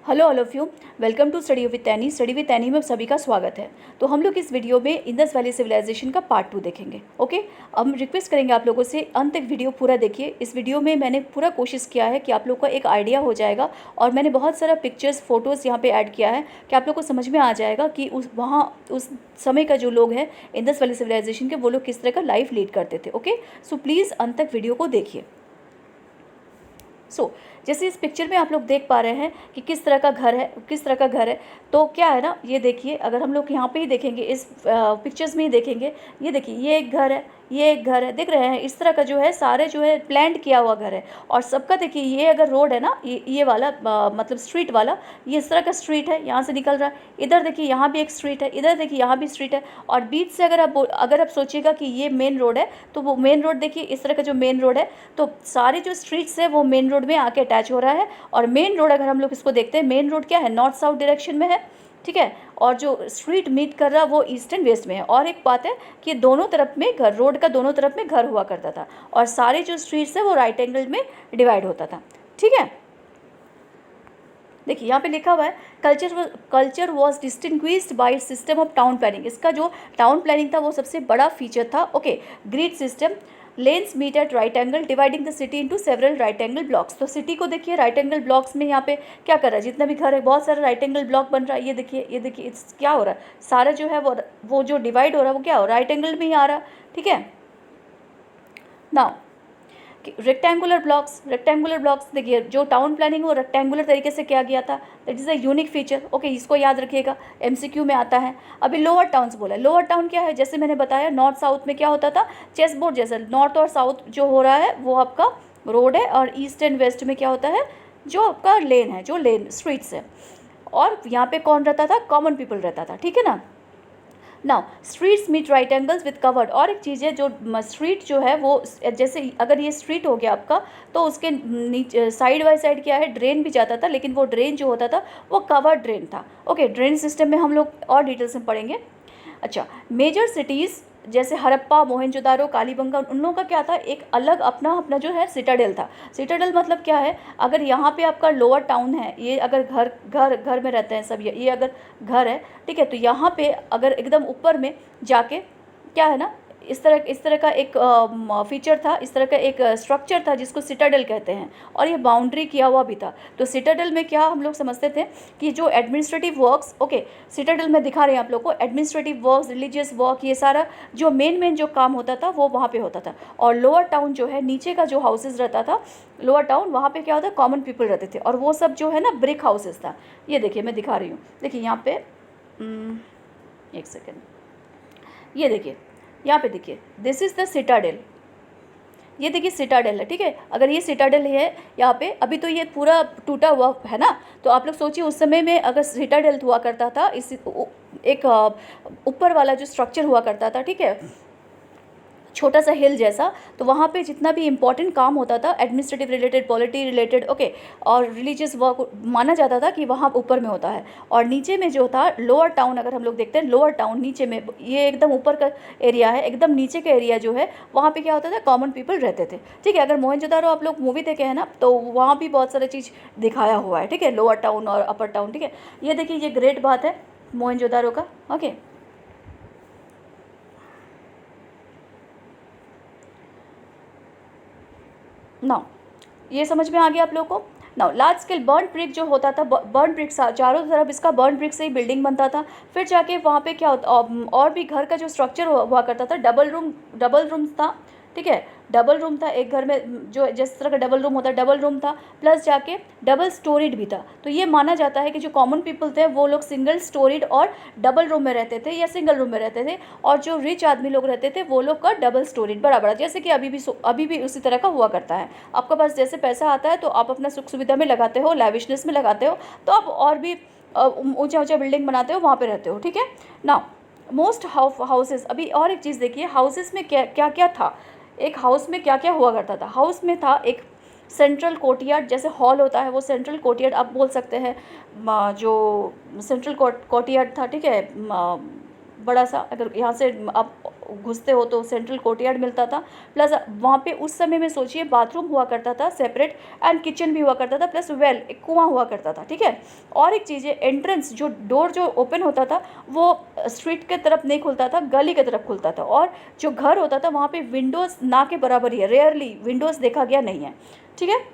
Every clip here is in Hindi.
Hello all of you, welcome to study with Annie. Study with Annie में सभी का स्वागत है। तो हम लोग इस वीडियो में इंडस वैली सिविलाइजेशन का पार्ट 2 देखेंगे। ओके, हम रिक्वेस्ट करेंगे आप लोगों से अंत तक वीडियो पूरा देखिए। इस वीडियो में मैंने पूरा कोशिश किया है कि आप लोग का एक आइडिया हो जाएगा, और मैंने बहुत सारा पिक्चर्स फोटोज़ यहाँ पे ऐड किया है कि आप लोग को समझ में आ जाएगा कि उस समय का जो लोग हैं इंडस वैली सिविलाइजेशन के, वो लोग किस तरह का लाइफ लीड करते थे। ओके, सो प्लीज़ अंत तक वीडियो को देखिए। जैसे इस पिक्चर में आप लोग देख पा रहे हैं कि किस तरह का घर है। तो क्या है ना, ये देखिए, अगर हम लोग यहाँ पे ही देखेंगे, इस पिक्चर्स में ही देखेंगे, ये देखिए, ये एक घर है, ये एक घर है, देख रहे हैं। इस तरह का जो है सारे जो है प्लान्ड किया हुआ घर है। और सबका देखिए, ये अगर रोड है ना, ये वाला मतलब स्ट्रीट वाला, ये इस तरह का स्ट्रीट है, यहाँ से निकल रहा है। इधर देखिए, यहाँ भी एक स्ट्रीट है, इधर देखिए, यहाँ भी स्ट्रीट है। और बीच से अगर आप सोचिएगा कि ये मेन रोड है, तो वो मेन रोड देखिए, इस तरह का जो मेन रोड है, तो सारे जो स्ट्रीट्स है वो मेन रोड में आके अटैच हो रहा है। और मेन रोड अगर हम लोग इसको देखते हैं, मेन रोड क्या है, नॉर्थ साउथ डायरेक्शन में है, ठीक है। और जो स्ट्रीट मीट कर रहा है वो ईस्ट एंड वेस्ट में है। और एक बात है कि दोनों तरफ में घर, रोड का दोनों तरफ में घर हुआ करता था, और सारे जो स्ट्रीट्स है वो राइट एंगल में डिवाइड होता था, ठीक है। देखिए यहाँ पे लिखा हुआ है, culture was distinguished by system of town planning. इसका जो टाउन प्लानिंग था वो सबसे बड़ा फीचर था। Okay, grid system, lanes meet at right angle, dividing the city into several right angle blocks. तो सिटी को देखिए राइट एंगल ब्लॉक्स में यहाँ पे क्या कर रहा है, जितना भी घर है बहुत सारा राइट एंगल ब्लॉक बन रहा है। ये देखिए क्या हो रहा है, सारा जो है वो जो डिवाइड हो रहा है वो क्या हो रहा है, राइट एंगल में ही आ रहा है, ठीक है। नाउ रेक्टेंगुलर ब्लॉक्स देखिए, जो टाउन प्लानिंग वो रेक्टेंगुलर तरीके से किया गया था। That is a unique feature. Okay, इसको याद रखिएगा, एमसीक्यू में आता है। अभी लोअर टाउन्स बोला, लोअर टाउन क्या है, जैसे मैंने बताया नॉर्थ साउथ में क्या होता था, चेस बोर्ड जैसा। नॉर्थ और साउथ जो हो रहा है वो आपका रोड है, और ईस्ट एंड वेस्ट में क्या होता है, जो आपका लेन है, जो लेन स्ट्रीट्स है। और यहाँ पे कौन रहता था, कॉमन पीपल रहता था, ठीक है ना। Now streets meet right angles with covered. और एक चीज़ है, जो स्ट्रीट जो है वो, जैसे अगर ये स्ट्रीट हो गया आपका, तो उसके नीचे साइड बाय साइड क्या है, ड्रेन भी जाता था, लेकिन वो ड्रेन जो होता था वो कवर्ड ड्रेन था। ओके, ड्रेन सिस्टम में हम लोग और डिटेल्स में पढ़ेंगे। अच्छा, मेजर सिटीज़ जैसे हड़प्पा, मोहनजोदारो, कालीबंगा, उन लोगों का क्या था, एक अलग अपना अपना जो है सिटाडेल था। सिटाडेल मतलब क्या है, अगर यहाँ पे आपका लोअर टाउन है, ये अगर घर में रहते हैं सब, ये अगर घर है, ठीक है, तो यहाँ पे अगर एकदम ऊपर में जाके क्या है ना, इस तरह का एक फीचर था, इस तरह का एक स्ट्रक्चर था जिसको सिटाडेल कहते हैं। और ये बाउंड्री किया हुआ भी था। तो सिटाडेल में क्या हम लोग समझते थे कि जो एडमिनिस्ट्रेटिव वर्क्स, ओके, सिटाडेल में दिखा रहे हैं आप लोग को, एडमिनिस्ट्रेटिव वर्क्स, रिलीजियस वर्क, ये सारा जो मेन जो काम होता था वो वहाँ पे होता था। और लोअर टाउन जो है, नीचे का जो हाउसेज रहता था, लोअर टाउन, वहाँ पे क्या होता है, कॉमन पीपल रहते थे, और वो सब जो है ना ब्रिक हाउसेज था। ये देखिए, मैं दिखा रही हूँ, देखिए यहाँ पे एक सेकेंड, ये देखिए यहाँ पे देखिए, दिस इज़ द सिटाडेल। ये देखिए सिटाडेल है, ठीक है। अगर ये सिटाडेल है यहाँ पे, अभी तो ये पूरा टूटा हुआ है ना, तो आप लोग सोचिए उस समय में अगर सिटाडेल हुआ करता था, इस एक ऊपर वाला जो स्ट्रक्चर हुआ करता था, ठीक है, छोटा सा हिल जैसा, तो वहाँ पे जितना भी इम्पॉर्टेंट काम होता था, administrative related, polity related, okay, और रिलीजियस वर्क, माना जाता था कि वहाँ ऊपर में होता है। और नीचे में जो था लोअर टाउन, अगर हम लोग देखते हैं लोअर टाउन, नीचे में, ये एकदम ऊपर का एरिया है, एकदम नीचे का एरिया जो है, वहाँ पे क्या होता था, कॉमन पीपल रहते थे, ठीक है। अगर मोहनजोदारो आप लोग मूवी देखे हैं ना, तो वहाँ भी बहुत सारी चीज़ दिखाया हुआ है, ठीक है, लोअर टाउन और अपर टाउन, ठीक है। ये देखिए, ये ग्रेट बात है मोहनजोदारो का। ओके, नाउ ये समझ में आ गया आप लोगों को। Now large scale burn brick जो होता था, बर्न ब्रिक, चारों तरफ इसका बर्न ब्रिक से ही बिल्डिंग बनता था। फिर जाके वहाँ पे क्या होता, और भी घर का जो स्ट्रक्चर हुआ करता था, डबल रूम था, ठीक है, डबल रूम था एक घर में, जो जिस तरह का डबल रूम होता है, डबल रूम था, प्लस जाके डबल स्टोरीड भी था। तो ये माना जाता है कि जो कॉमन पीपल थे वो लोग सिंगल स्टोरीड और डबल रूम में रहते थे, या सिंगल रूम में रहते थे। और जो रिच आदमी लोग रहते थे वो लोग का डबल स्टोरीड बड़ा बड़ा, जैसे कि अभी भी उसी तरह का हुआ करता है। आपके पास जैसे पैसा आता है तो आप अपना सुख सुविधा में लगाते हो, लैविशनेस में लगाते हो, तो आप और भी ऊंचा ऊंचा बिल्डिंग बनाते हो, वहाँ पे रहते हो, ठीक है ना। मोस्ट हाउसेस, अभी और एक चीज़ देखिए, हाउसेस में क्या क्या था, एक हाउस में क्या क्या हुआ करता था। हाउस में था एक सेंट्रल कोर्टयार्ड, जैसे हॉल होता है वो सेंट्रल कोर्टयार्ड आप बोल सकते हैं, जो सेंट्रल कोर्टयार्ड था, ठीक है, बड़ा सा। अगर यहाँ से आप घुसते हो तो सेंट्रल कोर्टयार्ड मिलता था, प्लस वहाँ पे उस समय में सोचिए बाथरूम हुआ करता था सेपरेट, एंड किचन भी हुआ करता था, प्लस वेल एक कुआं हुआ करता था, ठीक है। और एक चीज़ है, एंट्रेंस जो डोर जो ओपन होता था वो स्ट्रीट के तरफ नहीं खुलता था, गली की तरफ खुलता था, और जो घर होता था वहाँ पे विंडोज़ ना के बराबर ही है, रेयरली विंडोज़ देखा गया नहीं है, ठीक है।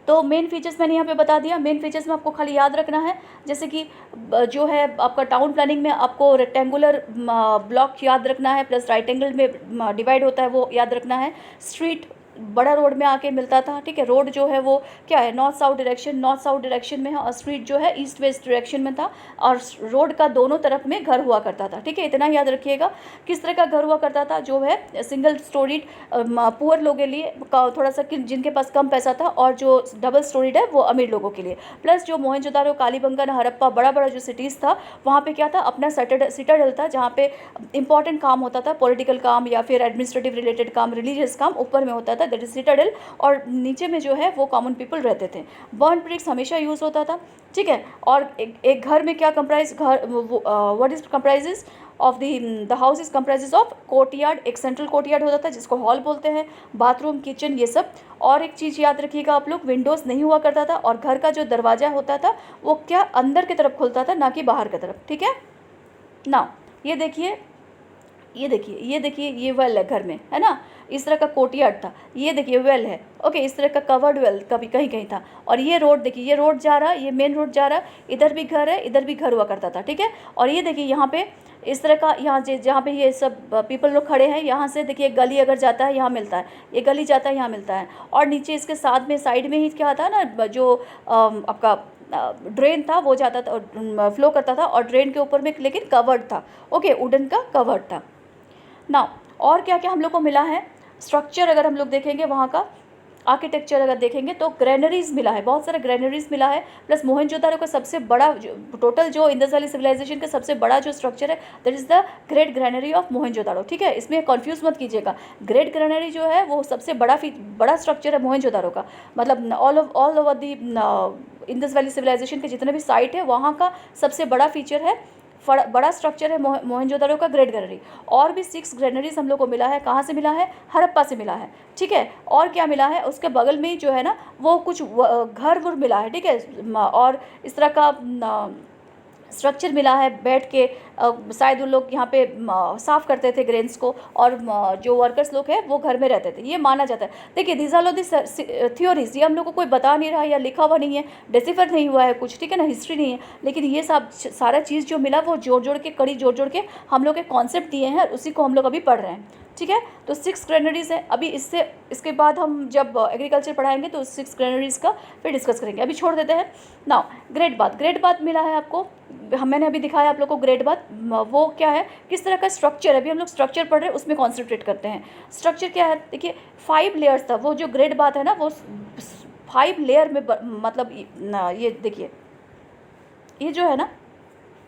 तो मेन फीचर्स मैंने यहाँ पे बता दिया। मेन फीचर्स में आपको खाली याद रखना है, जैसे कि जो है आपका टाउन प्लानिंग में आपको रेक्टेंगुलर ब्लॉक याद रखना है, प्लस राइट एंगल में डिवाइड होता है वो याद रखना है। स्ट्रीट बड़ा रोड में आके मिलता था, ठीक है। रोड जो है वो क्या है, नॉर्थ साउथ डायरेक्शन में है, और स्ट्रीट जो है ईस्ट वेस्ट डायरेक्शन में था, और रोड का दोनों तरफ में घर हुआ करता था, ठीक है। इतना याद रखिएगा। किस तरह का घर हुआ करता था, जो है सिंगल स्टोरीड पुअर लोगों के लिए थोड़ा सा जिनके पास कम पैसा था, और जो डबल स्टोरीड है वो अमीर लोगों के लिए। प्लस जो मोहनजोदारो, कालीबंगन, हड़प्पा, बड़ा बड़ा जो सिटीज़ था वहाँ पे क्या था, अपना सिटाडेल था, जहाँ पे इंपॉर्टेंट काम होता था, पॉलिटिकल काम या फिर एडमिनिस्ट्रेटिव रिलेटेड काम, रिलीजियस काम ऊपर में होता था, दैट इज सिटाडेल, और नीचे में जो है वो कॉमन पीपल रहते थे। बर्न ब्रिक्स हमेशा यूज़ होता था, ठीक है। और एक घर में क्या कंप्राइज, घर what is comprises of the house is comprises of courtyard, एक सेंट्रल कोर्टयार्ड होता था जिसको हॉल बोलते हैं, बाथरूम, किचन, ये सब। और एक चीज़ याद रखिएगा आप लोग, विंडोज़ नहीं हुआ करता था, और घर का जो दरवाज़ा होता था वो क्या अंदर की तरफ खुलता था, ना कि बाहर की तरफ, ठीक है ना। ये देखिए, ये वेल है घर में, है ना, इस तरह का कोर्टयार्ड था। ये देखिए वेल है, ओके, इस तरह का कवर्ड वेल कभी कहीं कहीं था। और ये रोड देखिए, ये रोड जा रहा है, ये मेन रोड जा रहा है, इधर भी घर है, इधर भी घर हुआ करता था, ठीक है। और ये देखिए यहाँ पे इस तरह का, यहाँ जहाँ पे ये सब पीपल लोग खड़े हैं, यहाँ से देखिए गली अगर जाता है यहाँ मिलता है, ये गली जाता है यहाँ मिलता है। और नीचे इसके साथ में साइड में ही क्या था ना, जो आपका ड्रेन था वो जाता था, फ्लो करता था, और ड्रेन के ऊपर में लेकिन कवर्ड था, ओके, वुडन का कवर्ड था ना। और क्या क्या हम लोग को मिला है, स्ट्रक्चर अगर हम लोग देखेंगे, वहाँ का आर्किटेक्चर अगर देखेंगे तो ग्रेनरीज मिला है, बहुत सारा ग्रेनरीज मिला है। प्लस मोहनजोदारो का सबसे बड़ा टोटल जो इंडस वैली सिविलाइजेशन का सबसे बड़ा जो स्ट्रक्चर है, that is the great granary of Mohenjodaro, ठीक है। इसमें कंफ्यूज मत कीजिएगा, ग्रेट ग्रेनरी जो है वो सबसे बड़ा स्ट्रक्चर है मोहनजोदारो का, मतलब all over the Indus valley civilization के जितने भी साइट है वहाँ का सबसे बड़ा फीचर है, बड़ा स्ट्रक्चर है मोहनजोदारो का ग्रेट ग्रेनरी। और भी 6 ग्रेनरीज हम लोग को मिला है, कहाँ से मिला है, हड़प्पा से मिला है, ठीक है। और क्या मिला है, उसके बगल में जो है ना वो कुछ घर वुर मिला है, ठीक है। और इस तरह का स्ट्रक्चर मिला है, बैठ के शायद उन लोग यहाँ पे साफ़ करते थे ग्रेन्स को, और जो वर्कर्स लोग हैं वो घर में रहते थे, ये माना जाता है। देखिए दीज आर दी थ्योरीज, ये हम लोग को कोई बता नहीं रहा या लिखा हुआ नहीं है, डिसिफर नहीं हुआ है कुछ, ठीक है ना, हिस्ट्री नहीं है, लेकिन ये सब सारा चीज़ जो मिला वो जोड़ के कड़ी जोड़ के हम लोग के कॉन्सेप्ट दिए हैं, उसी को हम लोग अभी पढ़ रहे हैं, ठीक है। तो 6 ग्रेनरीज है। अभी इसके बाद हम जब एग्रीकल्चर पढ़ाएंगे तो 6 ग्रेनरीज का फिर डिस्कस करेंगे, अभी छोड़ देते हैं ना। ग्रेट बाथ मिला है आपको, मैंने अभी दिखाया आप लोग को ग्रेट बाथ, वो क्या है, किस तरह का स्ट्रक्चर है, अभी हम लोग स्ट्रक्चर पढ़ रहे हैं, उसमें कॉन्सेंट्रेट करते हैं। स्ट्रक्चर क्या है, देखिए 5 लेयर्स था वो जो ग्रेट बाथ है ना, वो 5 लेयर में मतलब ये देखिए, ये जो है ना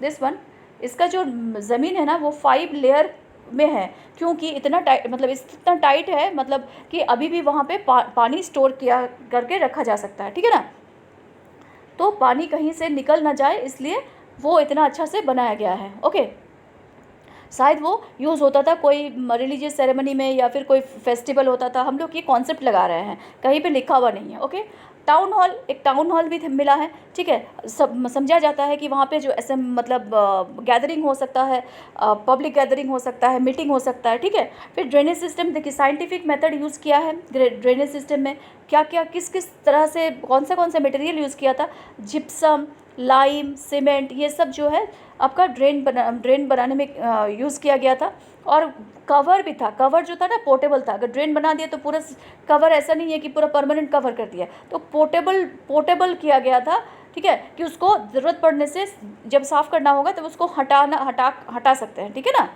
दिस वन, इसका जो ज़मीन है ना वो 5 लेयर में है, क्योंकि इतना टाइट, मतलब इतना टाइट है, मतलब कि अभी भी वहाँ पे पानी स्टोर किया करके रखा जा सकता है, ठीक है ना। तो पानी कहीं से निकल ना जाए, इसलिए वो इतना अच्छा से बनाया गया है, ओके। शायद वो यूज़ होता था कोई रिलीजियस सेरेमनी में या फिर कोई फेस्टिवल होता था, हम लोग ये कॉन्सेप्ट लगा रहे हैं, कहीं पे लिखा हुआ नहीं है, ओके। टाउन हॉल, एक टाउन हॉल भी मिला है, ठीक है। सब समझा जाता है कि वहाँ पे जो ऐसे मतलब गैदरिंग हो सकता है, पब्लिक गैदरिंग हो सकता है, मीटिंग हो सकता है, ठीक है। फिर ड्रेनेज सिस्टम, देखिए साइंटिफिक मेथड यूज़ किया है ड्रेनेज सिस्टम में, क्या क्या किस तरह से कौन सा मटेरियल यूज़ किया था, जिप्सम, लाइम, सीमेंट, ये सब जो है आपका ड्रेन बनाने में यूज़ किया गया था। और कवर भी था, कवर जो था ना पोर्टेबल था, अगर ड्रेन बना दिया तो पूरा कवर, ऐसा नहीं है कि पूरा परमानेंट कवर कर दिया, तो पोर्टेबल किया गया था, ठीक है, कि उसको ज़रूरत पड़ने से जब साफ़ करना होगा तब उसको हटा सकते हैं, ठीक है ना,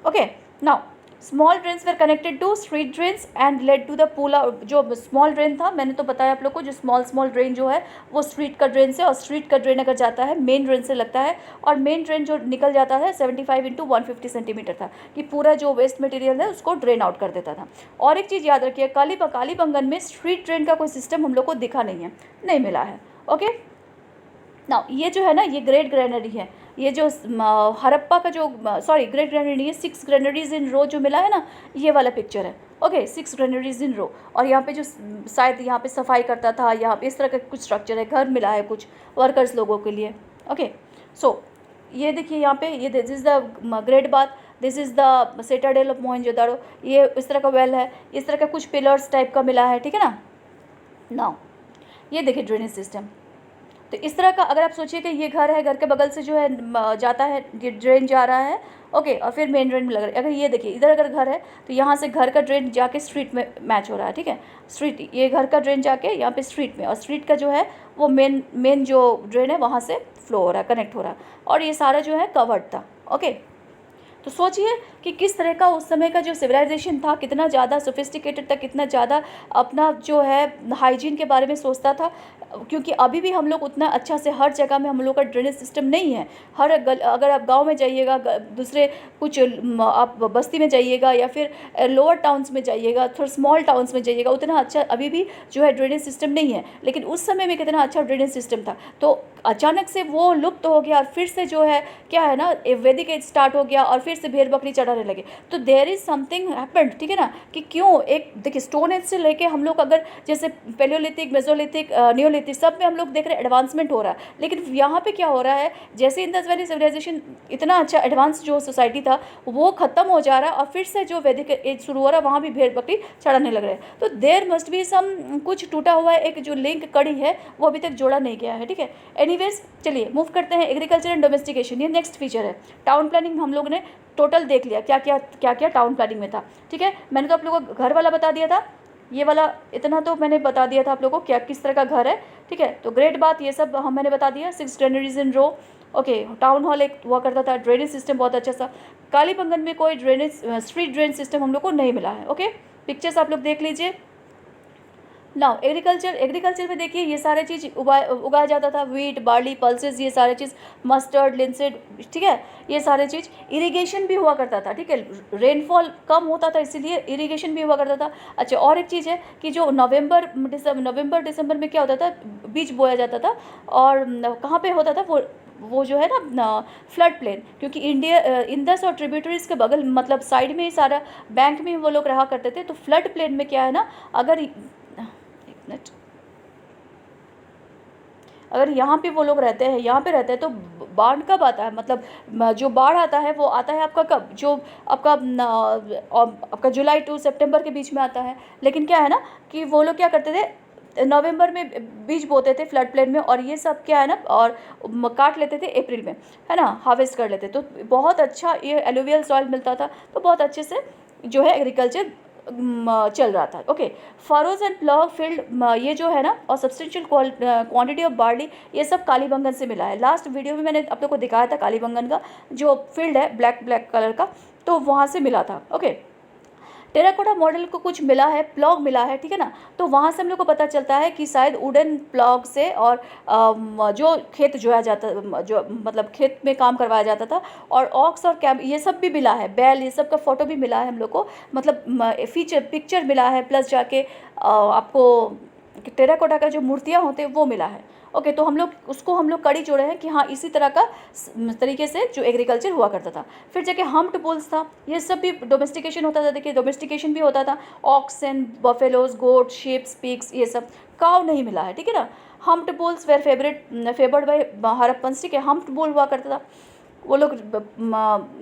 okay. Now small drains were connected to street drains and led to the pool. जो स्मॉल ड्रेन था, मैंने तो बताया आप लोग को, जो स्मॉल ड्रेन जो है वो स्ट्रीट का ड्रेन से, और स्ट्रीट का ड्रेन अगर जाता है मेन ड्रेन से लगता है, और मेन ड्रेन जो निकल जाता है 75 × 150 सेंटीमीटर था, कि पूरा जो वेस्ट मटेरियल है उसको ड्रेन आउट कर देता था। और एक चीज़ याद रखिए, कालीबंगन में स्ट्रीट ड्रेन का कोई सिस्टम हम लोग को दिखा नहीं है, नहीं मिला है, ओके। ना ये जो है ना, ये ग्रेट ग्रेनरी है, ये जो हड़प्पा का जो सॉरी ग्रेट ग्रैंडरी नहीं है, 6 ग्रैंडरीज इन रो जो मिला है ना, ये वाला पिक्चर है। ओके, 6 ग्रैंडरीज इन रो, और यहाँ पे जो शायद यहाँ पे सफाई करता था, यहाँ पे इस तरह का कुछ स्ट्रक्चर है, घर मिला है कुछ वर्कर्स लोगों के लिए। ओके, सो ये देखिए यहाँ पे, ये this is the great bath, this is the Citadel of Mohenjodaro, ये इस तरह का वेल है, इस तरह का कुछ पिलर्स टाइप का मिला है, ठीक है ना। नाउ ये देखिए ड्रेनेज सिस्टम, तो इस तरह का अगर आप सोचिए कि ये घर है, घर के बगल से जो है जाता है, ये ड्रेन जा रहा है, ओके, और फिर मेन ड्रेन में लग रहा है। अगर ये देखिए इधर अगर घर है तो यहाँ से घर का ड्रेन जाके स्ट्रीट में मैच हो रहा है, ठीक है, स्ट्रीट, ये घर का ड्रेन जाके यहाँ पे स्ट्रीट में, और स्ट्रीट का जो है वो मेन जो ड्रेन है वहाँ से फ्लो हो रहा है, कनेक्ट हो रहा है, और ये सारा जो है कवर्ड था। ओके, तो सोचिए कि किस तरह का उस समय का जो सिविलाइजेशन था, कितना ज़्यादा सोफिस्टिकेटेड था, कितना ज़्यादा अपना जो है हाइजीन के बारे में सोचता था, क्योंकि अभी भी हम लोग उतना अच्छा से हर जगह में हम लोग का ड्रेनेज सिस्टम नहीं है। अगर आप गांव में जाइएगा, दूसरे कुछ आप बस्ती में जाइएगा, या फिर लोअर टाउन्स में जाइएगा, थोड़ा स्मॉल टाउन्स में जाइएगा, उतना अच्छा अभी भी जो है ड्रेनेज सिस्टम नहीं है। लेकिन उस समय में कितना अच्छा ड्रेनेज सिस्टम था, तो अचानक से वो लुप्त हो गया, और फिर से जो है क्या है ना, वैदिक एज स्टार्ट हो गया, और फिर से भेड़ बकरी चढ़ाने लगे। तो देयर इज़ समथिंग हैपेंड, ठीक है ना, कि क्यों एक देखिए स्टोन एज से लेके हम लोग अगर जैसे पेलियोलिथिक, मेसोलिथिक, नियोलिथिक, सब में हम लोग देख रहे हैं एडवांसमेंट हो रहा है। लेकिन यहाँ पे क्या हो रहा है, जैसे इंडस वैली सिविलाइजेशन इतना अच्छा एडवांस जो सोसाइटी था वो खत्म हो जा रहा है, और फिर से जो वैदिक एज शुरू हो रहा है वहाँ भी भेड़ बकरी चढ़ाने लग रहे हैं। तो देयर मस्ट बी सम कुछ टूटा हुआ एक जो लिंक कड़ी है वो अभी तक जोड़ा नहीं गया है, ठीक है। एनीवेज चलिए मूव करते हैं, एग्रीकल्चर एंड डोमेस्टिकेशन, ये नेक्स्ट फीचर है। टाउन प्लानिंग हम लोग ने टोटल देख लिया, क्या क्या टाउन प्लानिंग में था, ठीक है। मैंने तो आप लोगों को घर वाला बता दिया था, ये वाला इतना तो मैंने बता दिया था आप लोगों को क्या किस तरह का घर है, ठीक है। तो ग्रेट बात ये सब हम मैंने बता दिया, 6 ग्रैंडरीज इन रो, ओके। टाउन हॉल एक हुआ करता था, ड्रेनेज सिस्टम बहुत अच्छा सा, कालीबंगन में कोई ड्रेनेज स्ट्रीट ड्रेन सिस्टम हम लोग को नहीं मिला है, ओके। पिक्चर्स आप लोग देख लीजिए। नाउ एग्रीकल्चर में देखिए ये सारे चीज़ उगाया जाता था, वीट, बार्ली, पल्सेस, ये सारे चीज़, मस्टर्ड, लिंसेड, ठीक है, ये सारे चीज़। इरिगेशन भी हुआ करता था, ठीक है, रेनफॉल कम होता था इसीलिए इरिगेशन भी हुआ करता था। अच्छा, और एक चीज़ है कि जो नवंबर दिसंबर में क्या होता था, बीज बोया जाता था, और कहाँ पे होता था वो जो है ना फ्लड प्लेन, क्योंकि इंडस और ट्रिब्यूटरीज के बगल मतलब साइड में ही सारा बैंक में वो लोग रहा करते थे। तो फ्लड प्लेन में क्या है ना, अगर यहाँ पे वो लोग रहते हैं, यहाँ पे रहते हैं, तो बाढ़ कब आता है, मतलब जो बाढ़ आता है वो आता है आपका कब, जो आपका जुलाई टू सितंबर के बीच में आता है। लेकिन क्या है ना कि वो लोग क्या करते थे, नवंबर में बीज बोते थे फ्लड प्लेन में, और ये सब क्या है ना, और काट लेते थे अप्रैल में, है ना, हार्वेस्ट कर लेते। तो बहुत अच्छा ये एलुवियल सॉइल मिलता था, तो बहुत अच्छे से जो है एग्रीकल्चर चल रहा था, okay. Furrows and plough field ये जो है ना, और सब्सटेंशियल क्वांटिटी ऑफ बार्ली, ये सब कालीबंगन से मिला है। लास्ट वीडियो में मैंने आप लोग को दिखाया था कालीबंगन का जो फील्ड है ब्लैक कलर का, तो वहाँ से मिला था, ओके। टेराकोटा मॉडल को कुछ मिला है, प्लॉग मिला है, ठीक है ना। तो वहाँ से हम लोग को पता चलता है कि शायद वुडन प्लॉग से, और जो खेत जोया जाता, जो मतलब खेत में काम करवाया जाता था, और ऑक्स और कैब ये सब भी मिला है, बैल, ये सब का फोटो भी मिला है हम लोग को, मतलब पिक्चर मिला है, प्लस जाके आपको टेराकोटा का जो मूर्तियाँ होते हैं वो मिला है, ओके। तो हम लोग कड़ी जोड़े हैं कि हाँ इसी तरह का तरीके से जो एग्रीकल्चर हुआ करता था। फिर जाके हम्प्ड बुल्स था, ये सब भी डोमेस्टिकेशन होता था। देखिए डोमेस्टिकेशन भी होता था, oxen, buffaloes, goat, sheeps, pigs, ये सब। काव नहीं मिला है, ठीक है ना। Humped bulls were favoured by Harappans, ठीक है। हम्प्ड बुल हुआ करता था, वो लोग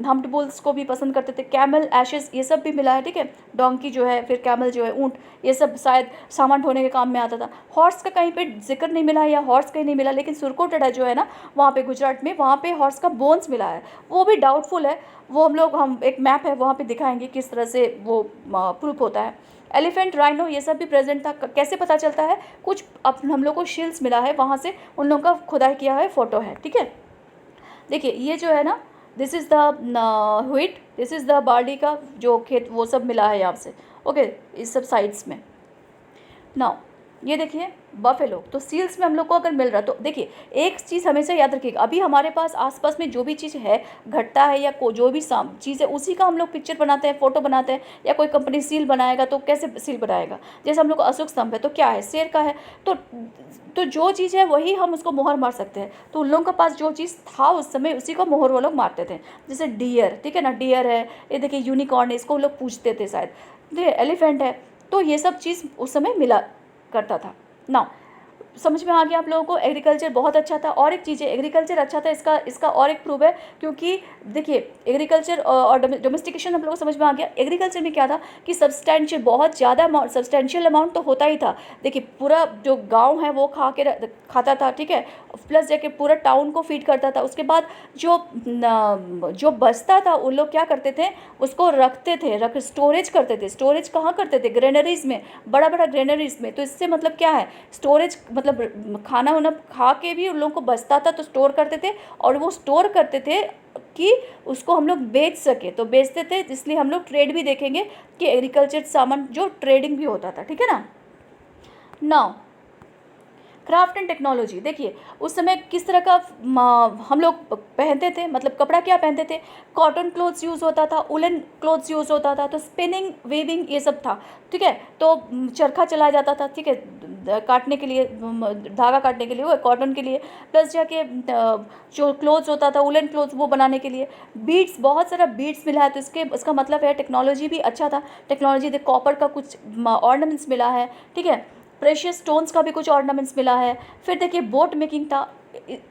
हम्प्ड बुल्स को भी पसंद करते थे। कैमल, एशेस, ये सब भी मिला है, ठीक है। डोंकी जो है, फिर कैमल जो है, ऊँट, ये सब शायद सामान ढोने के काम में आता था। हॉर्स का कहीं पे जिक्र नहीं मिला, या हॉर्स कहीं नहीं मिला, लेकिन सुरकोटड़ा जो है ना वहाँ पे गुजरात में, वहाँ पे हॉर्स का बोन्स मिला है, वो भी डाउटफुल है। वो हम एक मैप है वहाँ पे दिखाएंगे किस तरह से वो प्रूफ होता है। एलिफेंट, राइनो, ये सब भी प्रेजेंट था। कैसे पता चलता है, कुछ हम लोग को शील्स मिला है, वहाँ से उन लोगों का खुदाई किया है फोटो है, ठीक है। देखिए ये जो है ना, this is the wheat, this is the barley का जो खेत, वो सब मिला है यहाँ से, ओके, इस सब साइड्स में। नाउ ये देखिए बफेलो, तो सील्स में हम लोग को अगर मिल रहा, तो देखिए एक चीज़ हमेशा याद रखिएगा, अभी हमारे पास आसपास में जो भी चीज़ है, घटता है या जो भी चीज़ है, उसी का हम लोग पिक्चर बनाते हैं, फोटो बनाते हैं, या कोई कंपनी सील बनाएगा तो कैसे सील बनाएगा, जैसे हम लोग को अशोक स्तंभ है तो क्या है, शेर का है, तो जो चीज़ है वही हम उसको मोहर मार सकते हैं। तो उन लोगों के पास जो चीज़ था उस समय उसी को मोहर वो लोग मारते थे। जैसे डियर, ठीक है ना, डियर है, ये देखिए यूनिकॉर्न है, इसको लोग पूछते थे शायद, ठीक है, एलिफेंट है, तो ये सब चीज़ उस समय मिला करता था ना। समझ में आ गया आप लोगों को, एग्रीकल्चर बहुत अच्छा था। और एक चीज़ है, एग्रीकल्चर अच्छा था, इसका और एक प्रूफ है, क्योंकि देखिए एग्रीकल्चर और डोमेस्टिकेशन हम लोगों को समझ में आ गया। एग्रीकल्चर में क्या था कि सब्सटेंशियल, बहुत ज़्यादा अमाउंट, सब्सटेंशियल अमाउंट तो होता ही था। देखिए पूरा जो गाँव है वो खाता था, ठीक है, प्लस जाके पूरा टाउन को फीड करता था। उसके बाद जो बचता था उन लोग क्या करते थे, उसको रखते थे, स्टोरेज करते थे। स्टोरेज कहाँ करते थे, ग्रेनरीज में, बड़ा बड़ा ग्रेनरीज में। तो इससे मतलब क्या है, स्टोरेज मतलब खाना वाना खा के भी उन लोगों को बचता था तो स्टोर करते थे, और वो स्टोर करते थे कि उसको हम लोग बेच सके, तो बेचते थे। इसलिए हम लोग ट्रेड भी देखेंगे कि एग्रीकल्चर सामान जो ट्रेडिंग भी होता था, ठीक है ना। नाउ क्राफ्ट एंड टेक्नोलॉजी, देखिए उस समय किस तरह का हम लोग पहनते थे, मतलब कपड़ा क्या पहनते थे, कॉटन क्लोथ्स यूज़ होता था, उलन क्लोथ्स यूज़ होता था, तो स्पिनिंग वीविंग ये सब था, ठीक है। तो चरखा चलाया जाता था, ठीक है, काटने के लिए, धागा काटने के लिए, वो कॉटन के लिए, प्लस जाके जो क्लोथ्स होता था, उलन क्लोथ्स, वो बनाने के लिए। बीड्स, बहुत सारा बीड्स मिला है, तो इसका मतलब है टेक्नोलॉजी भी अच्छा था। टेक्नोलॉजी, कॉपर का कुछ ऑर्नामेंट्स मिला है, ठीक है, प्रेशियस स्टोन्स का भी कुछ ऑर्नामेंट्स मिला है। फिर देखिए बोट मेकिंग था,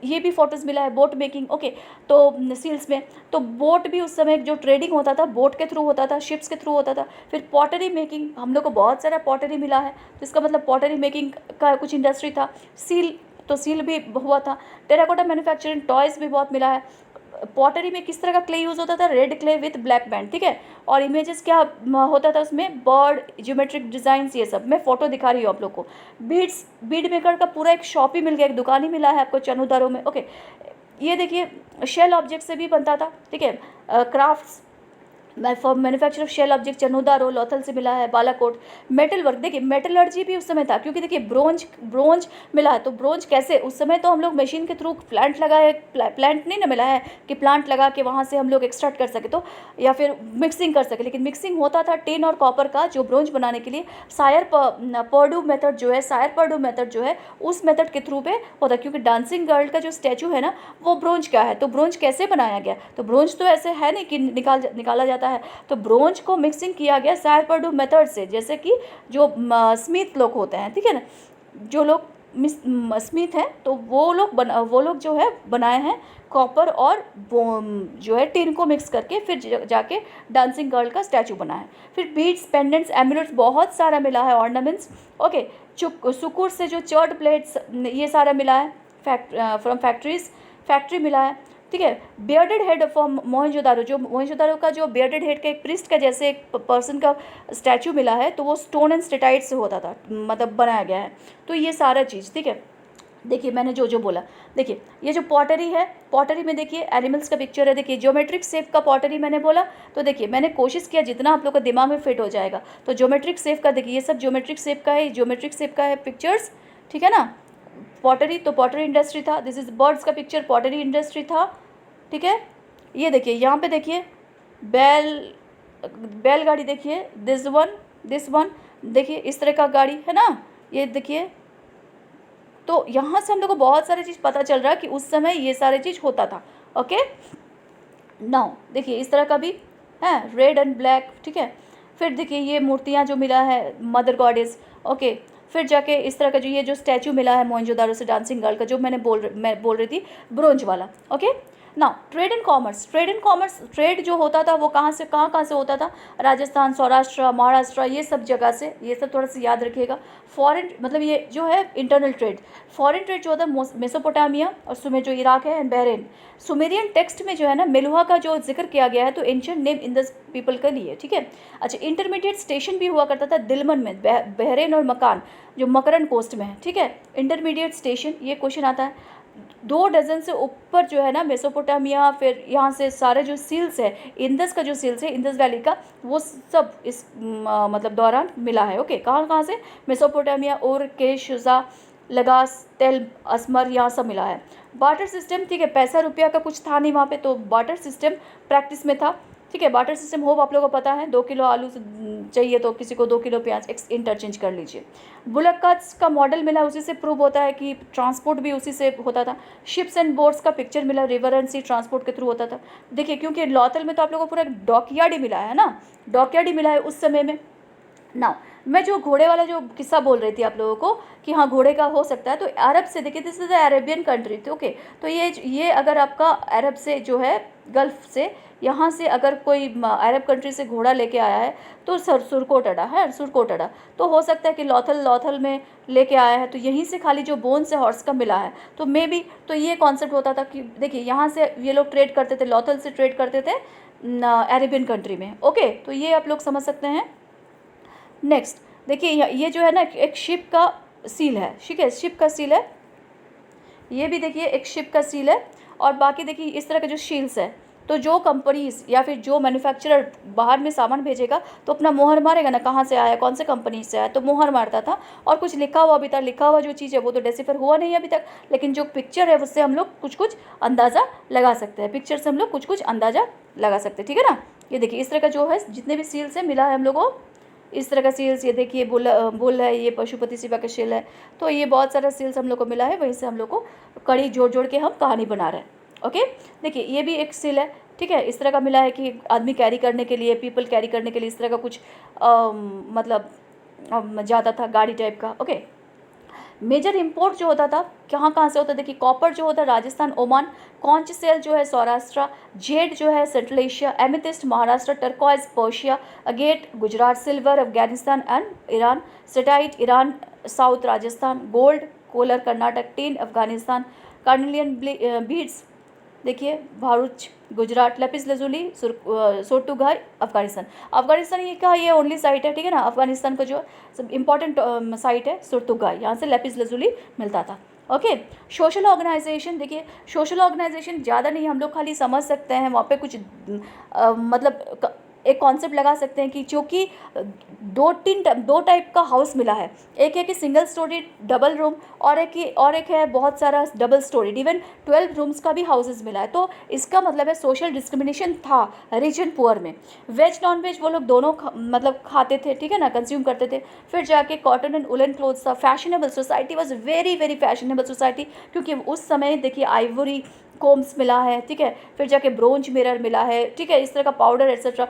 ये भी फोटोज़ मिला है, बोट मेकिंग, ओके। तो सील्स में तो बोट भी उस समय जो ट्रेडिंग होता था बोट के थ्रू होता था, शिप्स के थ्रू होता था। फिर पॉटरी मेकिंग, हम लोग को बहुत सारा पॉटरी मिला है, तो इसका मतलब पॉटरी मेकिंग का कुछ इंडस्ट्री था। सील, तो सील भी हुआ था। टेराकोटा मैन्युफैक्चरिंग, टॉयज़ भी बहुत मिला है। पॉटरी में किस तरह का क्ले यूज़ होता था, red clay with black band, ठीक है। और इमेजेस क्या होता था उसमें, बर्ड, ज्योमेट्रिक डिज़ाइंस, ये सब मैं फोटो दिखा रही हूँ आप लोग को। बीड मेकर का पूरा एक शॉप ही मिल गया, एक दुकान ही मिला है आपको चनुदारो में, ओके। ये देखिए शेल ऑब्जेक्ट से भी बनता था, ठीक है, crafts manufacture of shell object, Chanhudaro, Lothal से मिला है, बालाकोट। मेटल वर्क, देखिए मेटलर्जी भी उस समय था, क्योंकि देखिए ब्रोंज मिला है। तो ब्रोंज कैसे, उस समय तो हम लोग मशीन के थ्रू प्लांट नहीं ना मिला है कि प्लांट लगा के वहाँ से हम लोग एक्सट्रैक्ट कर सके, तो या फिर मिक्सिंग कर सके, लेकिन मिक्सिंग होता था टिन और कॉपर का, जो ब्रोंज बनाने के लिए सायर पर्डू मेथड जो है, सायर पर्डू मेथड जो है, उस मेथड के थ्रू पे होता है। क्योंकि डांसिंग गर्ल का जो स्टैचू है ना, वो ब्रोंज का है। तो ब्रोंज कैसे बनाया गया, तो ब्रोंज तो ऐसे है नहीं कि निकाला जाता है, तो ब्रोंज को मिक्सिंग किया गया सायर पर्डू मेथड से, जैसे कि जो स्मिथ लोग होते हैं, ठीक है ना, जो लोग स्मिथ हैं, तो वो लोग जो है बनाए हैं कॉपर और जो है टिन को मिक्स करके, फिर जाके डांसिंग गर्ल का स्टैचू बना है। फिर बीड्स, पेंडेंट्स, एमुलेट्स बहुत सारा मिला है, ऑर्नामेंट्स, ओके। सुकुर से जो चर्ड प्लेट्स, ये सारा मिला है, फ्रॉम फैक्ट्री मिला है, ठीक है। बियर्डेड हेड फ्रॉम मोहनजोदारो, जो मोहनजोदारो का जो बियर्डेड हेड का एक प्रिस्ट का जैसे एक पर्सन का स्टैचू मिला है, तो वो स्टोन एंड स्टेटाइट से होता था, मतलब बनाया गया है। तो ये सारा चीज़, ठीक है। देखिए मैंने जो बोला, देखिए ये जो पॉटरी है, पॉटरी में देखिए एनिमल्स का पिक्चर है, देखिए ज्योमेट्रिक शेप का पॉटरी मैंने बोला, तो देखिए मैंने कोशिश किया जितना आप लोग का दिमाग में फिट हो जाएगा। तो ज्योमेट्रिक शेप का देखिए, ये सब ज्योमेट्रिक शेप का है, ज्योमेट्रिक शेप का है पिक्चर्स, ठीक है ना। पॉटरी, तो पॉटरी इंडस्ट्री था। दिस इज बर्ड्स का पिक्चर, पॉटरी इंडस्ट्री था, ठीक है। ये देखिए यहाँ पे देखिए बैलगाड़ी, देखिए दिस वन देखिए इस तरह का गाड़ी है ना, ये देखिए। तो यहाँ से हम लोग को बहुत सारी चीज़ पता चल रहा है कि उस समय ये सारी चीज़ होता था, ओके। नाउ देखिए इस तरह का भी है, रेड एंड ब्लैक, ठीक है। फिर देखिए ये मूर्तियाँ जो मिला है, मदर गॉडेस, ओके। फिर जाके इस तरह का जो ये जो स्टैचू मिला है मोहनजोदारो से डांसिंग गर्ल का, जो मैं बोल रही थी ब्रोंज वाला, okay. Now trade and commerce, trade जो होता था वो कहाँ से होता था, राजस्थान, सौराष्ट्र, महाराष्ट्र, ये सब जगह से, ये सब थोड़ा सा याद रखिएगा। फॉरेन मतलब ये जो है इंटरनल ट्रेड, फॉरेन ट्रेड जो होता है मेसोपोटामिया और सुमेर जो इराक है एंड बहरेन। सुमेरियन टेक्स्ट में जो है ना मेलुहा का जो जिक्र किया गया है, तो ancient name in the people के लिए, ठीक है। अच्छा, इंटरमीडिएट स्टेशन भी हुआ करता था दिलमन में, बहरेन और मकान जो मकरन कोस्ट में है, ठीक है। इंटरमीडिएट स्टेशन, ये क्वेश्चन आता है। 2 डज़न से ऊपर जो है ना मेसोपोटामिया, फिर यहाँ से सारे जो सील्स है, इंदस का जो सील्स है इंदस वैली का, वो सब इस मतलब दौरान मिला है। ओके, कहाँ कहाँ से? मेसोपोटामिया, उर, केश, शुजा, लगास, तेल, असमर, यहाँ सब मिला है। बार्टर सिस्टम, ठीक है, पैसा रुपया का कुछ था नहीं वहाँ पे, तो बार्टर सिस्टम प्रैक्टिस में था। ठीक है, बार्टर सिस्टम होप आप लोगों को पता है। 2 किलो आलू चाहिए तो किसी को 2 किलो प्याज इंटरचेंज कर लीजिए। बुलक कार्ट्स का मॉडल मिला, उसी से प्रूव होता है कि ट्रांसपोर्ट भी उसी से होता था। शिप्स एंड बोट्स का पिक्चर मिला, रिवर एंड सी ट्रांसपोर्ट के थ्रू होता था। देखिए, क्योंकि लॉथल में तो आप लोगों को पूरा डॉकयार्ड ही मिला है ना, डॉकयार्ड ही मिला है उस समय में ना। मैं जो घोड़े वाला जो किस्सा बोल रही थी आप लोगों को कि हाँ घोड़े का हो सकता है, तो अरब से देखिए, this is the Arabian country थी। ओके, तो ये अगर आपका अरब से जो है, गल्फ़ से, यहाँ से अगर कोई अरब कंट्री से घोड़ा लेके आया है तो सुरकोटड़ा है, सुरकोटड़ा, तो हो सकता है कि लॉथल में लेके आया है, तो यहीं से खाली जो बोन से हॉर्स का मिला है, तो मे बी तो ये कॉन्सेप्ट होता था कि देखिए यहाँ से ये लोग ट्रेड करते थे, लॉथल से ट्रेड करते थे अरेबियन कंट्री में। ओके, तो ये आप लोग समझ सकते हैं। नेक्स्ट देखिए, ये जो है ना एक शिप का सील है, ठीक है, शिप का सील है, ये भी देखिए एक शिप का सील है। और बाकी देखिए इस तरह के जो शील्स है, तो जो कंपनीज या फिर जो मैन्युफैक्चरर बाहर में सामान भेजेगा तो अपना मोहर मारेगा ना, कहाँ से आया, कौन से कंपनी से आया, तो मोहर मारता था। और कुछ लिखा हुआ भी था, लिखा हुआ जो चीज़ है वो तो डेसिफर हुआ नहीं अभी तक, लेकिन जो पिक्चर है उससे हम लोग कुछ कुछ अंदाज़ा लगा सकते हैं, पिक्चर से हम लोग कुछ कुछ अंदाज़ा लगा सकते हैं। ठीक है ना, ये देखिए इस तरह का जो है जितने भी सील्स है मिला है हम लोगों को, इस तरह का सील्स, ये देखिए बुल है, ये पशुपति शिवा का शील है, तो ये बहुत सारा सील्स हम लोग को मिला है, वहीं से हम लोग को कड़ी जोड़ जोड़ के हम कहानी बना रहे हैं। ओके, देखिए ये भी एक सील है, ठीक है, इस तरह का मिला है कि आदमी कैरी करने के लिए, पीपल कैरी करने के लिए इस तरह का कुछ मतलब ज़्यादा था, गाड़ी टाइप का। ओके, मेजर इंपोर्ट जो होता था कहाँ कहाँ से होता है, देखिए कॉपर जो होता है राजस्थान, ओमान, कॉन्च सेल जो है सौराष्ट्र, जेड जो है central Asia, amethyst Maharashtra, turquoise Persia, agate Gujarat, silver Afghanistan and Iran, steatite Iran, south Rajasthan, gold Kolar Karnataka, tin Afghanistan, carnelian beads देखिए भारूच गुजरात, लेपिस लजुली सोटुगाई अफगानिस्तान। अफगानिस्तान ये का ये ओनली साइट है, ठीक है ना, अफगानिस्तान का जो सब इंपॉर्टेंट साइट है सोटुगाई, यहाँ से लेपिस लजुली मिलता था। ओके, सोशल ऑर्गेनाइजेशन, देखिए सोशल ऑर्गेनाइजेशन ज़्यादा नहीं, हम लोग खाली समझ सकते हैं वहाँ पे कुछ मतलब एक कॉन्सेप्ट लगा सकते हैं कि क्योंकि दो टाइप का हाउस मिला है, एक है कि सिंगल स्टोरी डबल रूम, और एक है बहुत सारा डबल स्टोरी, इवन 12 रूम्स का भी हाउसेस मिला है। तो इसका मतलब है सोशल डिस्क्रिमिनेशन था रिच एंड पुअर में। वेज नॉन वेज वो लोग दोनों मतलब खाते थे, ठीक है ना, कंज्यूम करते थे। फिर जाके कॉटन एंड वुलन क्लोथ्स था, fashionable society was very very fashionable society, क्योंकि उस समय देखिए आइवरी कोम्स मिला है, ठीक है, फिर जाके ब्रोंज मिरर मिला है, ठीक है, इस तरह का पाउडर एट्सेट्रा।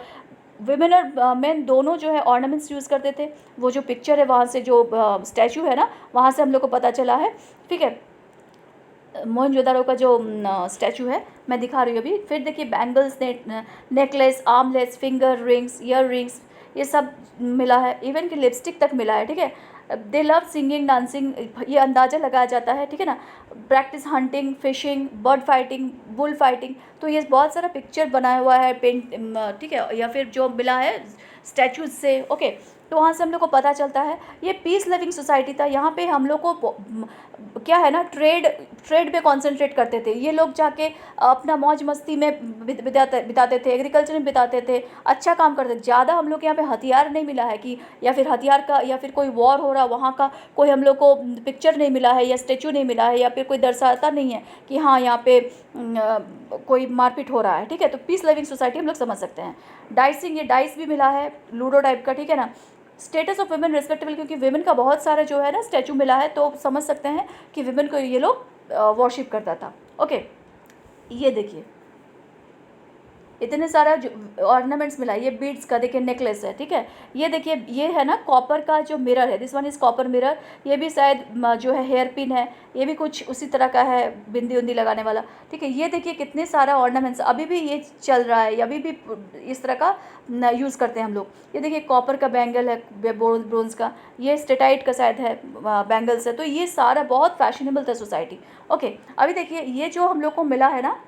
विमेन और मेन दोनों जो है ऑर्नामेंट्स यूज़ करते थे। वो जो पिक्चर है वहाँ से जो स्टैचू है ना, वहाँ से हम लोग को पता चला है, ठीक है, मोहनजोदारो का जो स्टैचू है मैं दिखा रही हूँ अभी। फिर देखिए bangles, necklace, armlets, finger rings, year rings, ये सब मिला है, इवन कि लिपस्टिक तक मिला है, ठीक है। दे लव सिंगिंग, डांसिंग, ये अंदाज़ा लगाया जाता है, ठीक है ना। Practice hunting, fishing, bird fighting, bull fighting, तो ये बहुत सारा पिक्चर बनाया हुआ है पेंट, ठीक है, या फिर जो मिला है स्टैचूज से। ओके, तो वहाँ से हम लोग को पता चलता है ये पीस लविंग सोसाइटी था। यहाँ पे हम लोग को क्या है ना, ट्रेड पे कॉन्सेंट्रेट करते थे ये लोग, जाके अपना मौज मस्ती में बिताते थे, एग्रीकल्चर में बिताते थे, अच्छा काम करते थे। ज़्यादा हम लोग के यहाँ पे हथियार नहीं मिला है कि, या फिर हथियार का, या फिर कोई वॉर हो रहा वहाँ का कोई हम लोग को पिक्चर नहीं मिला है, या स्टेचू नहीं मिला है, या फिर कोई दर्शाता नहीं है कि हाँ यहाँ पे कोई मारपीट हो रहा है, ठीक है। तो पीस लविंग सोसाइटी हम लोग समझ सकते हैं। डाइसिंग, ये डाइस भी मिला है, लूडो टाइप का, ठीक है ना। स्टेटस ऑफ वुमेन रिस्पेक्टेबल, क्योंकि वुमेन का बहुत सारा जो है ना स्टैचू मिला है, तो समझ सकते हैं कि वुमेन को ये लोग वर्शिप करता था। ओके, ये देखिए इतने सारा जो ऑर्नामेंट्स मिला है, ये बीड्स का देखिए नेकलेस है, ठीक है। ये देखिए ये है ना कॉपर का जो मिरर है, this one is copper mirror, ये भी शायद जो है हेयर पिन है, ये भी कुछ उसी तरह का है, बिंदी उंदी लगाने वाला, ठीक है। ये देखिए कितने सारा ऑर्नामेंट्स अभी भी ये चल रहा है, अभी भी इस तरह का यूज़ करते हैं हम लोग। ये देखिए कॉपर का बैंगल है, ब्रोंज का, ये स्टेटाइट का शायद है बैंगल्स है, तो ये सारा बहुत फैशनेबल था सोसाइटी। ओके, अभी देखिए ये जो हम लोग को मिला है ना,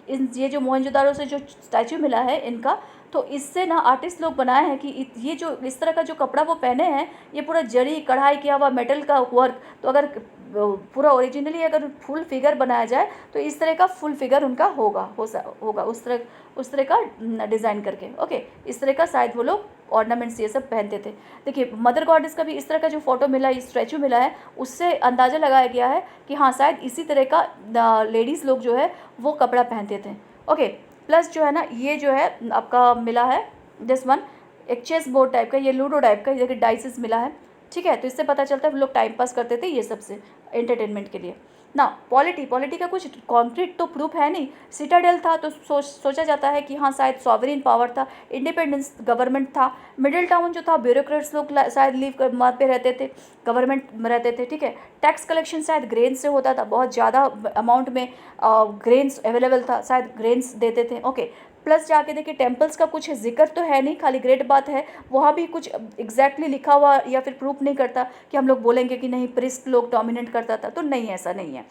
ये जो मोहनजोदारो से जो स्टैचू मिला है इनका, तो इससे ना आर्टिस्ट लोग बनाए हैं कि ये जो इस तरह का जो कपड़ा वो पहने हैं, ये पूरा जरी कढ़ाई किया हुआ मेटल का वर्क, तो अगर पूरा ओरिजिनली अगर फुल फिगर बनाया जाए तो इस तरह का फुल फिगर उनका होगा उस तरह का डिज़ाइन करके। ओके, इस तरह का शायद वो लोग ऑर्नामेंट्स ये सब पहनते थे। देखिए मदर गॉडेस का भी इस तरह का जो फोटो मिला है, स्टैचू मिला है, उससे अंदाज़ा लगाया गया है कि हाँ शायद इसी तरह का लेडीज़ लोग जो है वो कपड़ा पहनते थे। ओके, प्लस जो है ना ये जो है आपका मिला है दिस वन, एक चेस बोर्ड टाइप का, ये लूडो टाइप का, ये डाइसेस मिला है। ठीक है, तो इससे पता चलता है वो लोग टाइम पास करते थे ये सबसे एंटरटेनमेंट के लिए ना। पॉलिटी का कुछ कॉन्क्रीट तो प्रूफ है नहीं। सिटाडेल था तो सोचा जाता है कि हाँ शायद सॉवरेन पावर था, इंडिपेंडेंस गवर्नमेंट था। मिडिल टाउन जो था ब्यूरोक्रेट्स लोग शायद लीव कर वहाँ पे रहते थे, गवर्नमेंट में रहते थे। ठीक है, टैक्स कलेक्शन शायद ग्रेन से होता था, बहुत ज़्यादा अमाउंट में ग्रेन्स अवेलेबल था, शायद ग्रेन्स देते थे। ओके, प्लस जाके देखिए टेम्पल्स का कुछ जिक्र तो है नहीं, खाली ग्रेट बात है, वहाँ भी कुछ एग्जैक्टली लिखा हुआ या फिर प्रूफ नहीं करता कि हम लोग बोलेंगे कि नहीं प्रिस्ट लोग डोमिनेट करता था, तो नहीं, ऐसा नहीं है।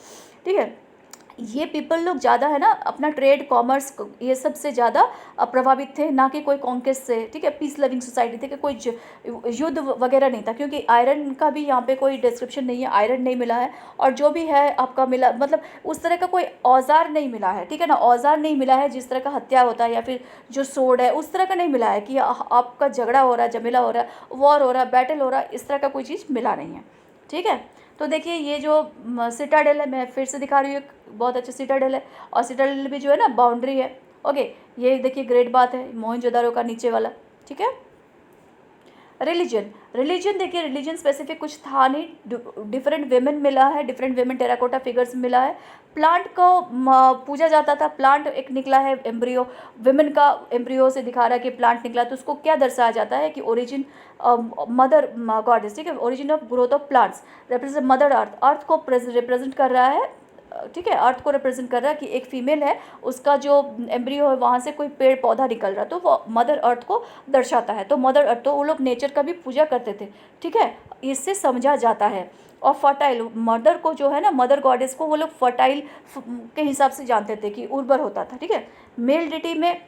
ठीक है, ये पीपल लोग ज़्यादा है ना अपना ट्रेड कॉमर्स ये सब से ज़्यादा प्रभावित थे, ना कि कोई कॉन्केस्ट से। ठीक है, पीस लविंग सोसाइटी थे कि कोई युद्ध वगैरह नहीं था, क्योंकि आयरन का भी यहाँ पे कोई डिस्क्रिप्शन नहीं है, आयरन नहीं मिला है, और जो भी है आपका मिला मतलब उस तरह का कोई औजार नहीं मिला है। ठीक है ना, औजार नहीं मिला है जिस तरह का हत्या होता है या फिर जो सोड है उस तरह का नहीं मिला है कि आपका झगड़ा हो रहा है, जमेला हो रहा है, वॉर हो रहा है, बैटल हो रहा है, इस तरह का कोई चीज़ मिला नहीं है। ठीक है, तो देखिए ये जो सिटाडेल है, मैं फिर से दिखा रही हूँ, एक बहुत अच्छा सिटाडेल है, और सिटाडेल भी जो है ना बाउंड्री है। ओके, ये देखिए ग्रेट बात है, मोहनजोदारो का नीचे वाला। ठीक है, रिलीजन देखिए, रिलीजन स्पेसिफिक कुछ था नहीं, डिफरेंट वेमेन मिला है, डिफरेंट वेमेन टेराकोटा फिगर्स मिला है। प्लांट को पूजा जाता था, प्लांट एक निकला है एम्ब्रियो, वेमेन का एम्ब्रियो से दिखा रहा है कि प्लांट निकला, तो उसको क्या दर्शाया जाता है कि ओरिजिन मदर गॉडेस। ठीक है, origin of growth of plants represent mother earth, earth को रिप्रेजेंट कर रहा है। ठीक है, अर्थ को रिप्रेजेंट कर रहा है कि एक फीमेल है, उसका जो एम्ब्रियो है वहाँ से कोई पेड़ पौधा निकल रहा है, तो वो मदर अर्थ को दर्शाता है। तो मदर अर्थ, तो वो लोग नेचर का भी पूजा करते थे। ठीक है, इससे समझा जाता है। और फर्टाइल मदर को जो है ना, मदर गॉडेस को वो लोग फर्टाइल के हिसाब से जानते थे कि उर्वर होता था। ठीक है, मेल डिटी में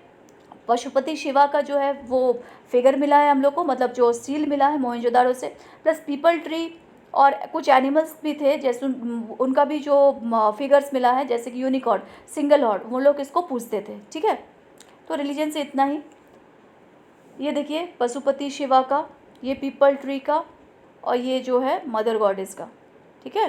पशुपति शिवा का जो है वो फिगर मिला है हम लोग को, मतलब जो सील मिला है मोहनजोदारो से। प्लस पीपल ट्री और कुछ एनिमल्स भी थे, जैसे उनका भी जो फिगर्स मिला है, जैसे कि यूनिकॉर्न, सिंगल हॉर्न, वो लोग इसको पूछते थे। ठीक है, तो रिलीजन से इतना ही। ये देखिए पशुपति शिवा का, ये पीपल ट्री का, और ये जो है मदर गॉडेस का। ठीक है,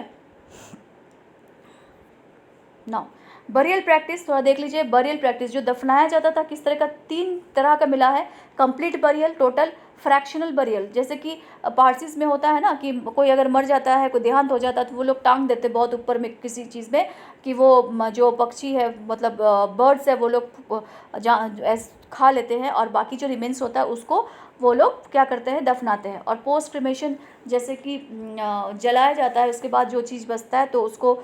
नाउ बरियल प्रैक्टिस थोड़ा देख लीजिए। बरियल प्रैक्टिस जो दफनाया जाता था किस तरह का, 3 तरह का मिला है, complete burial, total, fractional burial. जैसे कि पारसीज में होता है ना कि कोई अगर मर जाता है, कोई देहांत हो जाता है, तो वो लोग टांग देते बहुत ऊपर में किसी चीज़ में, कि वो जो पक्षी है मतलब बर्ड्स है वो लोग खा लेते हैं, और बाकी जो रिमेन्स होता है उसको वो लोग क्या करते हैं, दफनाते हैं। और पोस्ट क्रिमेशन जैसे कि जलाया जाता है, उसके बाद जो चीज़ बचता है तो उसको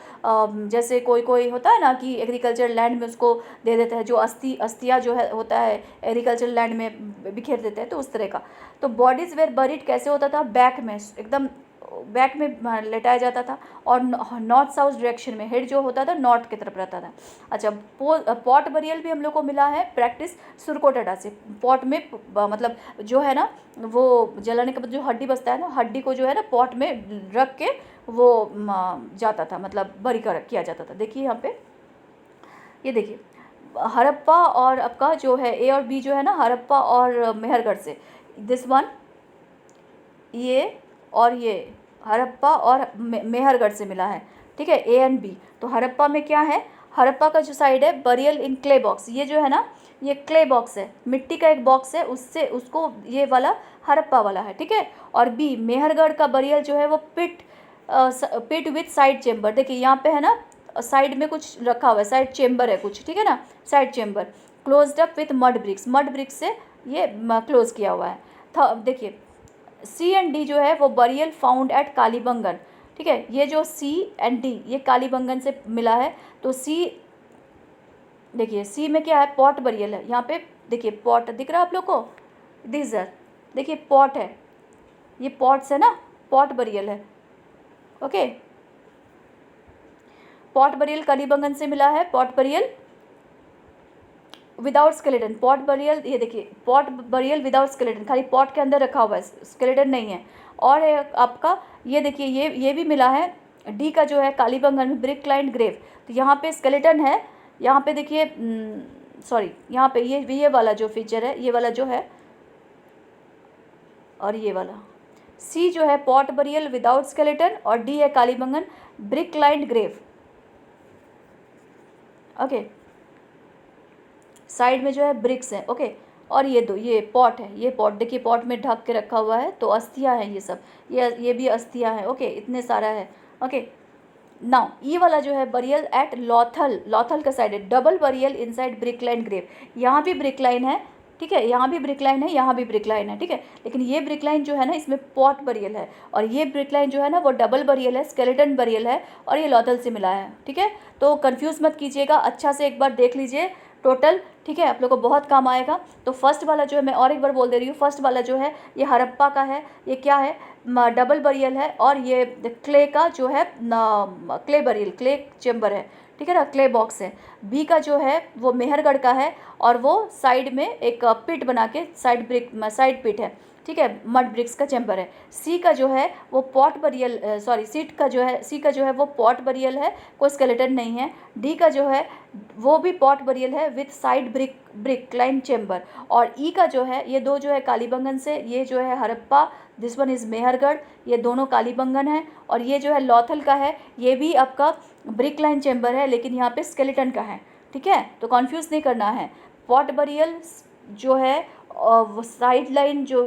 जैसे कोई होता है ना कि एग्रीकल्चर लैंड में उसको दे देते हैं, जो अस्थियाँ जो है होता है एग्रीकल्चर लैंड में बिखेर देते हैं, तो उस तरह का। तो बॉडीज़ वेयर बरीड कैसे होता था, बैक में, एकदम बैक में लेटाया जाता था, और नॉर्थ साउथ डायरेक्शन में, हेड जो होता था नॉर्थ की तरफ रहता था। अच्छा, पॉट बरियल भी हम लोग को मिला है प्रैक्टिस सुरकोटेडा से। पॉट में मतलब जो है ना वो जलाने के बाद जो हड्डी बचता है ना, हड्डी को जो है ना पॉट में रख के वो जाता था, मतलब बरी किया जाता था। देखिए यहाँ पे, ये देखिए हड़प्पा और आपका जो है ए और बी जो है ना, हड़प्पा और मेहरगढ़ से, दिस वन, ये और ये हड़प्पा और मेहरगढ़ से मिला है। ठीक है, ए एंड बी। तो हड़प्पा में क्या है, हड़प्पा का जो साइड है बरियल इन क्ले बॉक्स, ये जो है ना ये क्ले बॉक्स है, मिट्टी का एक बॉक्स है, उससे उसको ये वाला हड़प्पा वाला है। ठीक है, और बी मेहरगढ़ का बरियल जो है वो पिट विथ साइड चेम्बर। देखिए यहाँ पे है ना साइड में कुछ रखा हुआ है, साइड चेम्बर है कुछ। ठीक है ना, side chamber closed up with mud bricks से ये क्लोज किया हुआ है। देखिए सी एंड डी जो है वो बरियल फाउंड एट कालीबंगन। ठीक है, ये जो सी एंड डी ये कालीबंगन से मिला है। तो सी, देखिए सी में क्या है, पॉट बरियल है। यहाँ पे देखिए पॉट दिख रहा है आप लोग को, डीजर देखिए पॉट है, ये पॉट्स है ना, पॉट बरियल है। ओके, पॉट बरियल कालीबंगन से मिला है, pot burial without skeleton, pot burial, ये देखिए पॉट बरियल विदाउट स्केलेटन, खाली पॉट के अंदर रखा हुआ है, स्केलेटन नहीं है। और है आपका ये देखिए ये भी मिला है डी का जो है कालीबंगन में ब्रिक लाइंड ग्रेव, तो यहाँ पे स्केलेटन है, यहाँ पे देखिए सॉरी यहाँ पे ये वाला जो फीचर है, ये वाला जो है, और ये वाला सी जो है पॉट बरियल विदाउट स्केलेटन, और डी है Kalibangan brick lined grave. Okay, side में जो है ब्रिक्स है। ओके, और ये पॉट है, ये पॉट देखिए पॉट में ढक के रखा हुआ है, तो अस्थियाँ हैं ये सब, ये भी अस्थियाँ हैं। ओके, इतने सारा है। ओके, नाउ ये वाला जो है बरियल एट लॉथल का साइड है, double burial inside brick line grave, यहाँ भी ब्रिक लाइन है, ठीक है, यहाँ भी ब्रिक लाइन है, यहाँ भी ब्रिक लाइन है, ठीक है, लेकिन ये ब्रिक लाइन जो है ना इसमें पॉट बरियल है, और ये ब्रिक लाइन जो है ना वो डबल बरियल है, स्केलेटन बरियल है, और ये लॉथल से मिला है, ठीक है। तो कंफ्यूज मत कीजिएगा, अच्छा से एक बार देख लीजिए टोटल, ठीक है, आप लोग को बहुत काम आएगा। तो फर्स्ट वाला जो है, मैं और एक बार बोल दे रही हूँ, फर्स्ट वाला जो है ये हड़प्पा का है, ये क्या है, डबल बरियल है, और ये क्ले का जो है क्ले बरियल, क्ले चेम्बर है, ठीक है ना, क्ले बॉक्स है। बी का जो है वो मेहरगढ़ का है, और वो साइड में एक पिट बना के साइड पिट है, ठीक है, मड ब्रिक्स का चैम्बर है। सी का जो है वो पॉट बरियल, सॉरी सी का जो है वो पॉट बरियल है, कोई स्केलेटन नहीं है। डी का जो है वो भी पॉट बरियल है with side brick line chamber. और ई का जो है, ये दो जो है कालीबंगन से, ये जो है Harappa, this one is Mehrgarh, ये दोनों कालीबंगन है। और ये जो है लॉथल का है, ये भी आपका ब्रिक लाइन चैम्बर है, लेकिन यहाँ पे स्केलेटन का है, ठीक है, तो कन्फ्यूज़ नहीं करना है। पॉट बरियल जो है वो साइड लाइन जो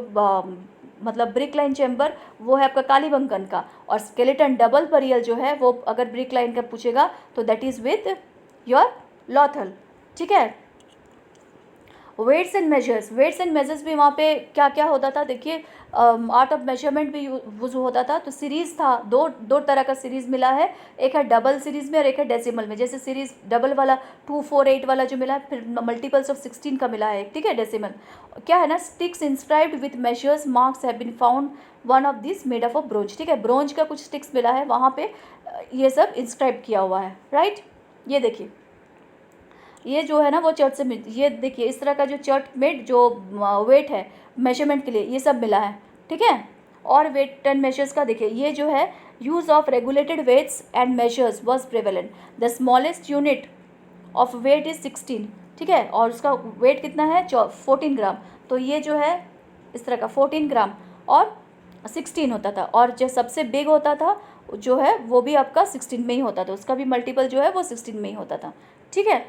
मतलब ब्रिक लाइन चैम्बर वो है आपका कालीबंगन का, और स्केलेटन डबल बरियल जो है वो अगर ब्रिक लाइन का पूछेगा तो दैट इज़ विथ योर लॉथल, ठीक है। वेट्स एंड मेजर्स भी वहाँ पे क्या क्या होता था, देखिए आर्ट ऑफ मेजरमेंट भी यूज होता था। तो सीरीज़ था, दो तरह का सीरीज़ मिला है, एक है डबल सीरीज़ में और एक है डेसिमल में। जैसे सीरीज़ डबल वाला 248 वाला जो मिला है, फिर मल्टीपल्स ऑफ 16 का मिला है, ठीक है। डेसिमल क्या है ना, sticks inscribed with measures marks have been found, one of this made of bronze, ठीक है, ब्रोंज का कुछ स्टिक्स मिला है, वहाँ पे ये सब इंस्क्राइब किया हुआ है, राइट। ये देखिए, ये जो है ना वो चर्च से ये देखिए इस तरह का जो चर्च में जो वेट है मेजरमेंट के लिए ये सब मिला है, ठीक है। और वेट एंड मेजर्स का देखिए, ये जो है use of regulated weights and measures was prevalent, the smallest unit of weight is 16, ठीक है, और उसका वेट कितना है 14 ग्राम। तो ये जो है इस तरह का 14 ग्राम और 16 होता था, और जो सबसे बिग होता था जो है वो भी आपका 16 में ही होता था, उसका भी मल्टीपल जो है वो 16 में ही होता था, ठीक है।